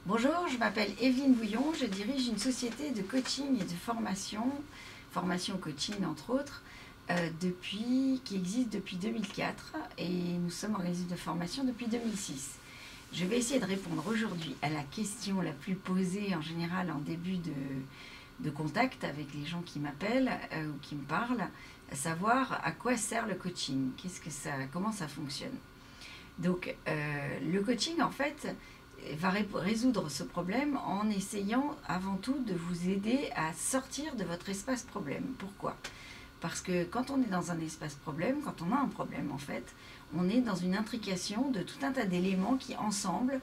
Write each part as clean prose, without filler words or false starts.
Bonjour, je m'appelle Evelyne Bouillon, je dirige une société de coaching et de formation coaching entre autres, qui existe depuis 2004 et nous sommes organismes de formation depuis 2006. Je vais essayer de répondre aujourd'hui à la question la plus posée en général en début de contact avec les gens qui m'appellent ou qui me parlent, à savoir à quoi sert le coaching, comment ça fonctionne. Donc le coaching en fait va résoudre ce problème en essayant avant tout de vous aider à sortir de votre espace problème. Pourquoi ? Parce que quand on est dans un espace problème, quand on a un problème en fait, on est dans une intrication de tout un tas d'éléments qui ensemble,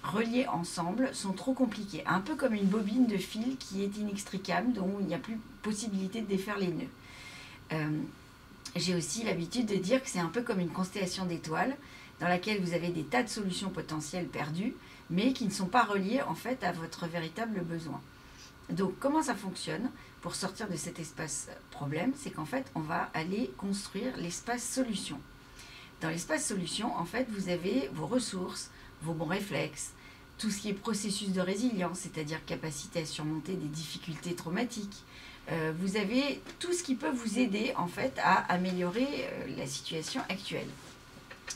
reliés ensemble, sont trop compliqués. Un peu comme une bobine de fil qui est inextricable, dont il n'y a plus possibilité de défaire les nœuds. J'ai aussi l'habitude de dire que c'est un peu comme une constellation d'étoiles dans laquelle vous avez des tas de solutions potentielles perdues, mais qui ne sont pas reliées en fait à votre véritable besoin. Donc comment ça fonctionne pour sortir de cet espace problème? C'est qu'en fait on va aller construire l'espace solution. Dans l'espace solution, en fait, vous avez vos ressources, vos bons réflexes, tout ce qui est processus de résilience, c'est-à-dire capacité à surmonter des difficultés traumatiques. Vous avez tout ce qui peut vous aider en fait à améliorer la situation actuelle.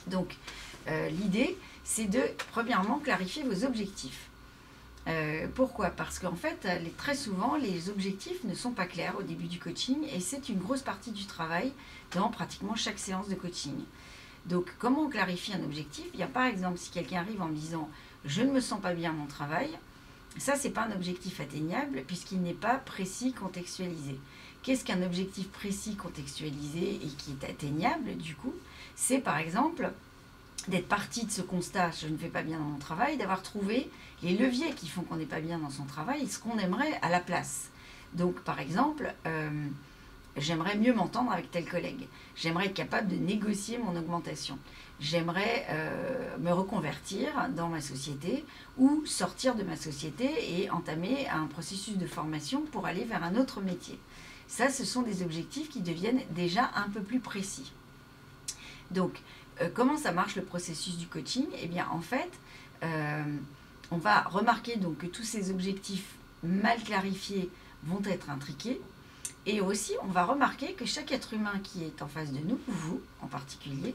Donc l'idée, c'est de premièrement clarifier vos objectifs. Pourquoi ? Parce qu'en fait, très souvent, les objectifs ne sont pas clairs au début du coaching et c'est une grosse partie du travail dans pratiquement chaque séance de coaching. Donc, comment on clarifie un objectif ? Il y a par exemple, si quelqu'un arrive en me disant « je ne me sens pas bien à mon travail », ça, ce n'est pas un objectif atteignable puisqu'il n'est pas précis, contextualisé. Qu'est-ce qu'un objectif précis, contextualisé et qui est atteignable du coup ? C'est par exemple d'être parti de ce constat « je ne fais pas bien dans mon travail », d'avoir trouvé les leviers qui font qu'on n'est pas bien dans son travail et ce qu'on aimerait à la place. Donc par exemple, j'aimerais mieux m'entendre avec tel collègue, j'aimerais être capable de négocier mon augmentation, j'aimerais me reconvertir dans ma société ou sortir de ma société et entamer un processus de formation pour aller vers un autre métier. Ça, ce sont des objectifs qui deviennent déjà un peu plus précis. Donc, comment ça marche le processus du coaching ? Eh bien, en fait, on va remarquer donc que tous ces objectifs mal clarifiés vont être intriqués. Et aussi, on va remarquer que chaque être humain qui est en face de nous, vous en particulier,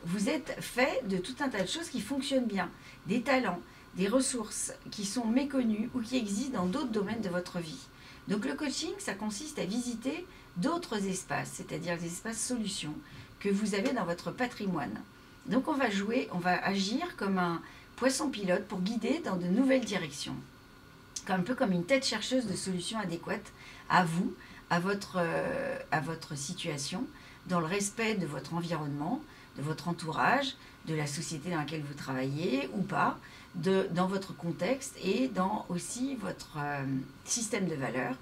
vous êtes fait de tout un tas de choses qui fonctionnent bien, des talents, des ressources qui sont méconnues ou qui existent dans d'autres domaines de votre vie. Donc le coaching, ça consiste à visiter d'autres espaces, c'est-à-dire les espaces solutions que vous avez dans votre patrimoine. Donc on va agir comme un poisson pilote pour guider dans de nouvelles directions, un peu comme une tête chercheuse de solutions adéquates à vous, à votre situation, dans le respect de votre environnement, de votre entourage, de la société dans laquelle vous travaillez ou pas, dans votre contexte et dans aussi votre système de valeurs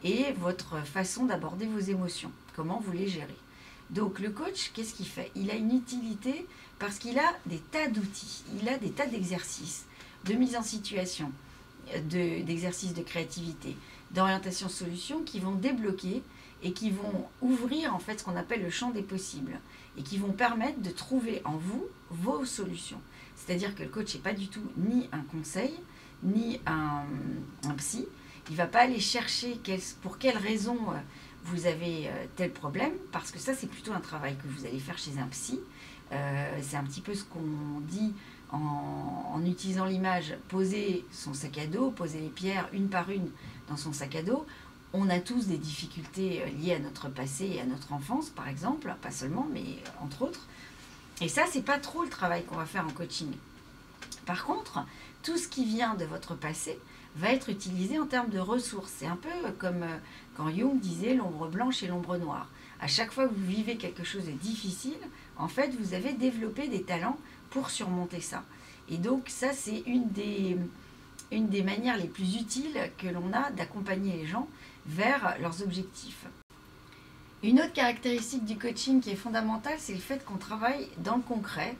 et votre façon d'aborder vos émotions, comment vous les gérez. Donc le coach, qu'est-ce qu'il fait ? Il a une utilité parce qu'il a des tas d'outils, il a des tas d'exercices, de mise en situation, d'exercices de créativité, d'orientation solution qui vont débloquer et qui vont ouvrir en fait ce qu'on appelle le champ des possibles et qui vont permettre de trouver en vous vos solutions. C'est-à-dire que le coach n'est pas du tout ni un conseil, ni un psy. Il ne va pas aller chercher pour quelle raison vous avez tel problème, parce que ça c'est plutôt un travail que vous allez faire chez un psy. C'est un petit peu ce qu'on dit en utilisant l'image, poser son sac à dos, poser les pierres une par une dans son sac à dos. On a tous des difficultés liées à notre passé et à notre enfance, par exemple, pas seulement, mais entre autres. Et ça, c'est pas trop le travail qu'on va faire en coaching. Par contre, tout ce qui vient de votre passé va être utilisé en termes de ressources. C'est un peu comme quand Jung disait l'ombre blanche et l'ombre noire. À chaque fois que vous vivez quelque chose de difficile, en fait, vous avez développé des talents pour surmonter ça. Et donc, ça, c'est une des manières les plus utiles que l'on a d'accompagner les gens vers leurs objectifs. Une autre caractéristique du coaching qui est fondamentale, c'est le fait qu'on travaille dans le concret,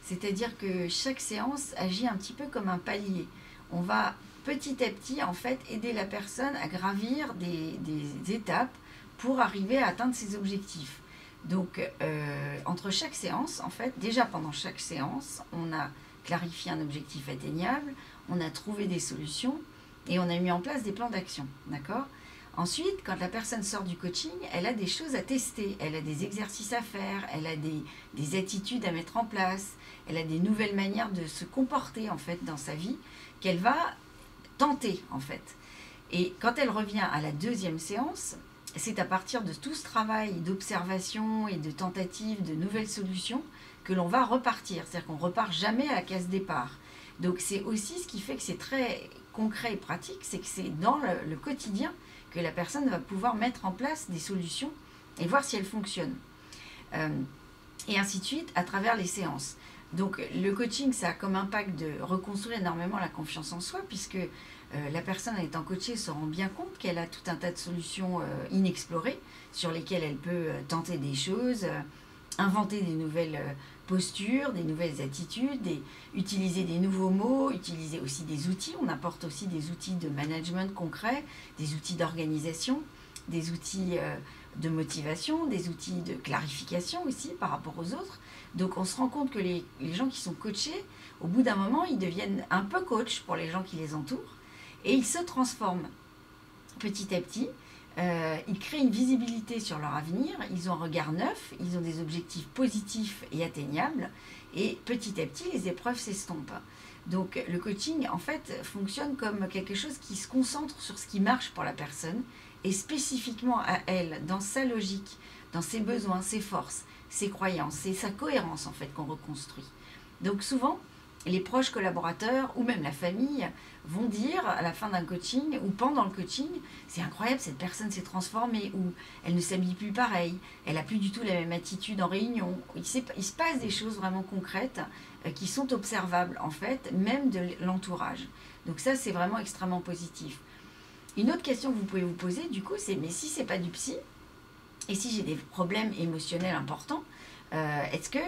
c'est-à-dire que chaque séance agit un petit peu comme un palier. On va petit à petit, en fait, aider la personne à gravir des étapes pour arriver à atteindre ses objectifs. Donc, entre chaque séance, en fait, déjà pendant chaque séance, on a clarifié un objectif atteignable, on a trouvé des solutions et on a mis en place des plans d'action, d'accord? Ensuite, quand la personne sort du coaching, elle a des choses à tester, elle a des exercices à faire, elle a des attitudes à mettre en place, elle a des nouvelles manières de se comporter en fait dans sa vie qu'elle va tenter en fait. Et quand elle revient à la deuxième séance, c'est à partir de tout ce travail d'observation et de tentative de nouvelles solutions que l'on va repartir. C'est-à-dire qu'on ne repart jamais à la case départ. Donc c'est aussi ce qui fait que c'est très concret et pratique, c'est que c'est dans le quotidien que la personne va pouvoir mettre en place des solutions et voir si elles fonctionnent. Et ainsi de suite à travers les séances. Donc le coaching, ça a comme impact de reconstruire énormément la confiance en soi, puisque la personne en étant coachée se rend bien compte qu'elle a tout un tas de solutions inexplorées, sur lesquelles elle peut tenter des choses, inventer des nouvelles postures, des nouvelles attitudes, utiliser des nouveaux mots, utiliser aussi des outils. On apporte aussi des outils de management concrets, des outils d'organisation, des outils de motivation, des outils de clarification aussi par rapport aux autres. Donc on se rend compte que les gens qui sont coachés, au bout d'un moment, ils deviennent un peu coach pour les gens qui les entourent et ils se transforment petit à petit. Ils créent une visibilité sur leur avenir, ils ont un regard neuf, ils ont des objectifs positifs et atteignables et petit à petit les épreuves s'estompent. Donc le coaching en fait fonctionne comme quelque chose qui se concentre sur ce qui marche pour la personne et spécifiquement à elle, dans sa logique, dans ses besoins, ses forces, ses croyances, c'est sa cohérence en fait qu'on reconstruit. Donc souvent, les proches collaborateurs ou même la famille vont dire à la fin d'un coaching ou pendant le coaching, c'est incroyable, cette personne s'est transformée ou elle ne s'habille plus pareil, elle n'a plus du tout la même attitude en réunion. Il se passe des choses vraiment concrètes qui sont observables en fait, même de l'entourage. Donc ça, c'est vraiment extrêmement positif. Une autre question que vous pouvez vous poser du coup, c'est mais si c'est pas du psy et si j'ai des problèmes émotionnels importants, est-ce que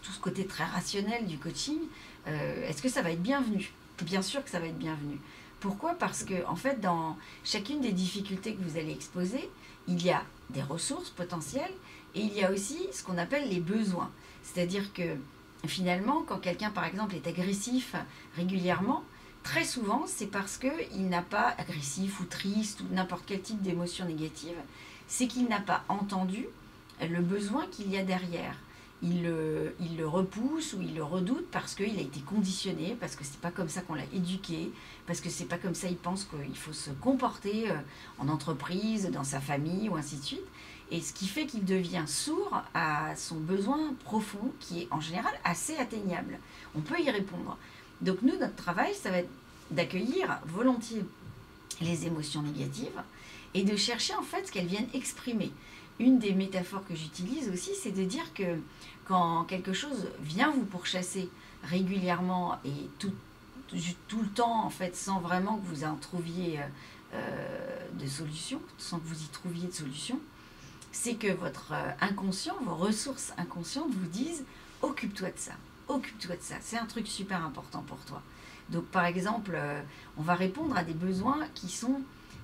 tout ce côté très rationnel du coaching, est-ce que ça va être bienvenu? Bien sûr que ça va être bienvenu. Pourquoi? Parce que en fait, dans chacune des difficultés que vous allez exposer, il y a des ressources potentielles et il y a aussi ce qu'on appelle les besoins. C'est-à-dire que finalement, quand quelqu'un, par exemple, est agressif régulièrement, très souvent, c'est parce qu'il n'a pas, agressif ou triste ou n'importe quel type d'émotion négative, c'est qu'il n'a pas entendu le besoin qu'il y a derrière. Il le repousse ou il le redoute parce qu'il a été conditionné, parce que c'est pas comme ça qu'on l'a éduqué, parce que c'est pas comme ça il pense qu'il faut se comporter en entreprise, dans sa famille ou ainsi de suite. Et ce qui fait qu'il devient sourd à son besoin profond qui est en général assez atteignable. On peut y répondre. Donc nous, notre travail, ça va être d'accueillir volontiers les émotions négatives et de chercher en fait ce qu'elles viennent exprimer. Une des métaphores que j'utilise aussi, c'est de dire que quand quelque chose vient vous pourchasser régulièrement et tout le temps, en fait, sans vraiment que vous en trouviez de solution, sans que vous y trouviez de solution, c'est que votre inconscient, vos ressources inconscientes vous disent « occupe-toi de ça, occupe-toi de ça, c'est un truc super important pour toi ». Donc par exemple, on va répondre à des besoins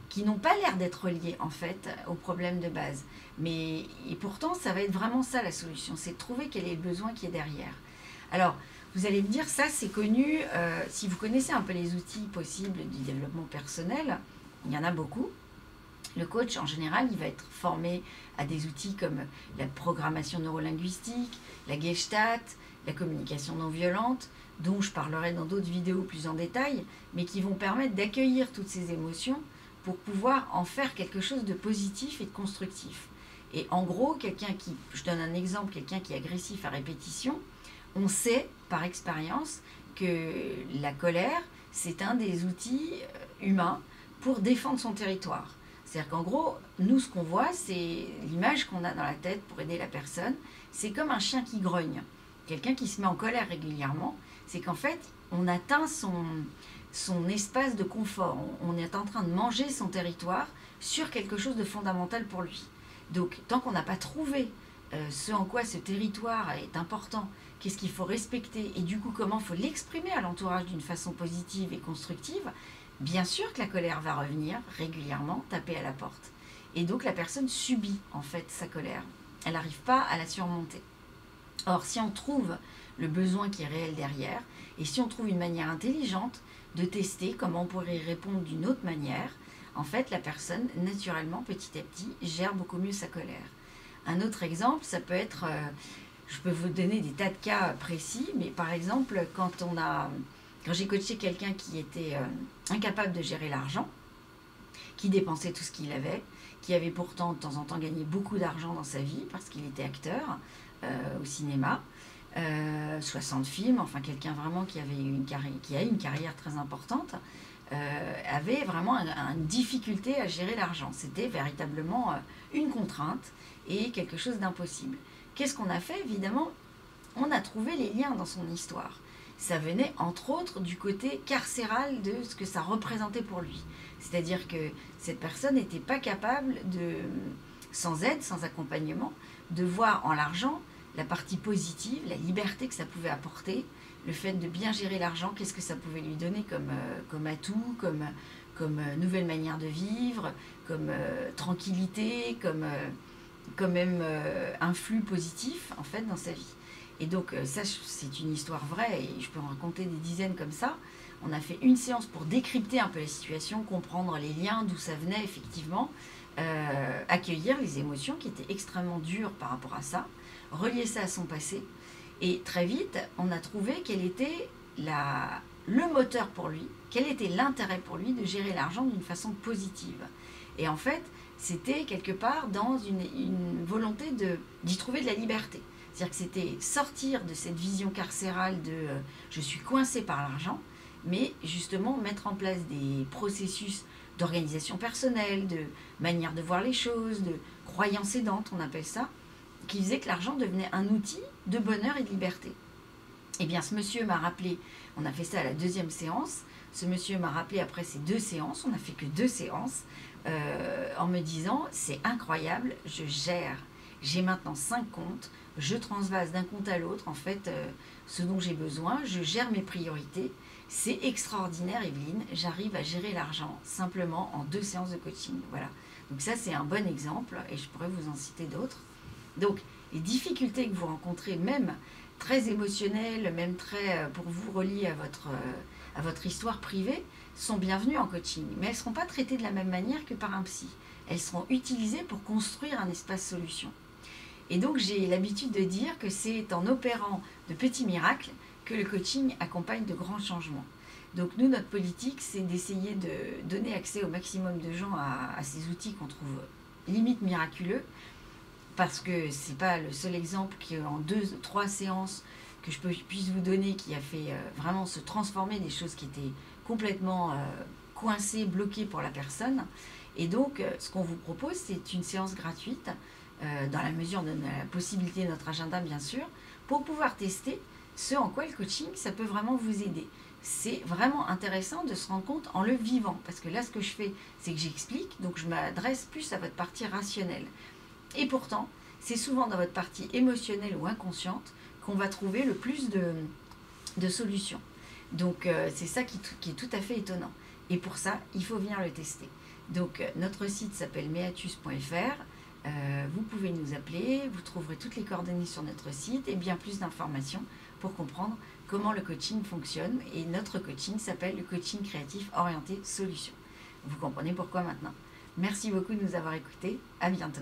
qui n'ont pas l'air d'être liés en fait au problème de base. Mais et pourtant, ça va être vraiment ça la solution, c'est de trouver quel est le besoin qui est derrière. Alors, vous allez me dire, ça c'est connu, si vous connaissez un peu les outils possibles du développement personnel, il y en a beaucoup. Le coach, en général, il va être formé à des outils comme la programmation neurolinguistique, la gestalt, la communication non violente, dont je parlerai dans d'autres vidéos plus en détail, mais qui vont permettre d'accueillir toutes ces émotions pour pouvoir en faire quelque chose de positif et de constructif. Et en gros, je donne un exemple, quelqu'un qui est agressif à répétition, on sait par expérience que la colère, c'est un des outils humains pour défendre son territoire. C'est-à-dire qu'en gros, nous, ce qu'on voit, c'est l'image qu'on a dans la tête pour aider la personne, c'est comme un chien qui grogne. Quelqu'un qui se met en colère régulièrement, c'est qu'en fait, on atteint son espace de confort. On est en train de manger son territoire sur quelque chose de fondamental pour lui. Donc, tant qu'on n'a pas trouvé ce en quoi ce territoire est important, qu'est-ce qu'il faut respecter et du coup, comment il faut l'exprimer à l'entourage d'une façon positive et constructive, bien sûr que la colère va revenir régulièrement, taper à la porte. Et donc, la personne subit en fait sa colère. Elle n'arrive pas à la surmonter. Or, si on trouve le besoin qui est réel derrière. Et si on trouve une manière intelligente de tester comment on pourrait y répondre d'une autre manière, en fait, la personne, naturellement, petit à petit, gère beaucoup mieux sa colère. Un autre exemple, ça peut être, je peux vous donner des tas de cas précis, mais par exemple, quand j'ai coaché quelqu'un qui était incapable de gérer l'argent, qui dépensait tout ce qu'il avait, qui avait pourtant de temps en temps gagné beaucoup d'argent dans sa vie parce qu'il était acteur au cinéma, 60 films, enfin quelqu'un vraiment qui a une carrière très importante, avait vraiment une difficulté à gérer l'argent. C'était véritablement une contrainte et quelque chose d'impossible. Qu'est-ce qu'on a fait? Évidemment, on a trouvé les liens dans son histoire. Ça venait entre autres du côté carcéral de ce que ça représentait pour lui. C'est-à-dire que cette personne n'était pas capable sans aide, sans accompagnement, de voir en l'argent la partie positive, la liberté que ça pouvait apporter, le fait de bien gérer l'argent, qu'est-ce que ça pouvait lui donner comme atout, comme nouvelle manière de vivre, comme tranquillité, comme même un flux positif en fait dans sa vie. Et donc ça, c'est une histoire vraie et je peux en raconter des dizaines comme ça. On a fait une séance pour décrypter un peu la situation, comprendre les liens, d'où ça venait effectivement, accueillir les émotions qui étaient extrêmement dures par rapport à ça, relier ça à son passé. Et très vite, on a trouvé quel était le moteur pour lui, quel était l'intérêt pour lui de gérer l'argent d'une façon positive. Et en fait, c'était quelque part dans une volonté d'y trouver de la liberté. C'est-à-dire que c'était sortir de cette vision carcérale de je suis coincé par l'argent, mais justement mettre en place des processus d'organisation personnelle, de manière de voir les choses, de croyances aidantes, on appelle ça, qui faisait que l'argent devenait un outil de bonheur et de liberté. Eh bien, ce monsieur m'a rappelé, on a fait ça à la deuxième séance, ce monsieur m'a rappelé après ces 2 séances, on n'a fait que 2 séances, en me disant, c'est incroyable, j'ai maintenant 5 comptes, je transvase d'un compte à l'autre, en fait, ce dont j'ai besoin, je gère mes priorités, c'est extraordinaire Evelyne, j'arrive à gérer l'argent simplement en 2 séances de coaching. Voilà. Donc ça, c'est un bon exemple, et je pourrais vous en citer d'autres. Donc, les difficultés que vous rencontrez, même très émotionnelles, même très pour vous relier à votre histoire privée, sont bienvenues en coaching. Mais elles ne seront pas traitées de la même manière que par un psy. Elles seront utilisées pour construire un espace solution. Et donc, j'ai l'habitude de dire que c'est en opérant de petits miracles que le coaching accompagne de grands changements. Donc, nous, notre politique, c'est d'essayer de donner accès au maximum de gens à ces outils qu'on trouve limite miraculeux, parce que ce n'est pas le seul exemple qui, en 2-3 séances que je puisse vous donner, qui a fait vraiment se transformer des choses qui étaient complètement coincées, bloquées pour la personne. Et donc, ce qu'on vous propose, c'est une séance gratuite, dans la mesure de la possibilité de notre agenda, bien sûr, pour pouvoir tester ce en quoi le coaching, ça peut vraiment vous aider. C'est vraiment intéressant de se rendre compte en le vivant, parce que là, ce que je fais, c'est que j'explique, donc je m'adresse plus à votre partie rationnelle. Et pourtant, c'est souvent dans votre partie émotionnelle ou inconsciente qu'on va trouver le plus de solutions. Donc, c'est ça qui est tout à fait étonnant. Et pour ça, il faut venir le tester. Donc, notre site s'appelle meatus.fr. Vous pouvez nous appeler, vous trouverez toutes les coordonnées sur notre site et bien plus d'informations pour comprendre comment le coaching fonctionne. Et notre coaching s'appelle le coaching créatif orienté solution. Vous comprenez pourquoi maintenant. Merci beaucoup de nous avoir écoutés. À bientôt.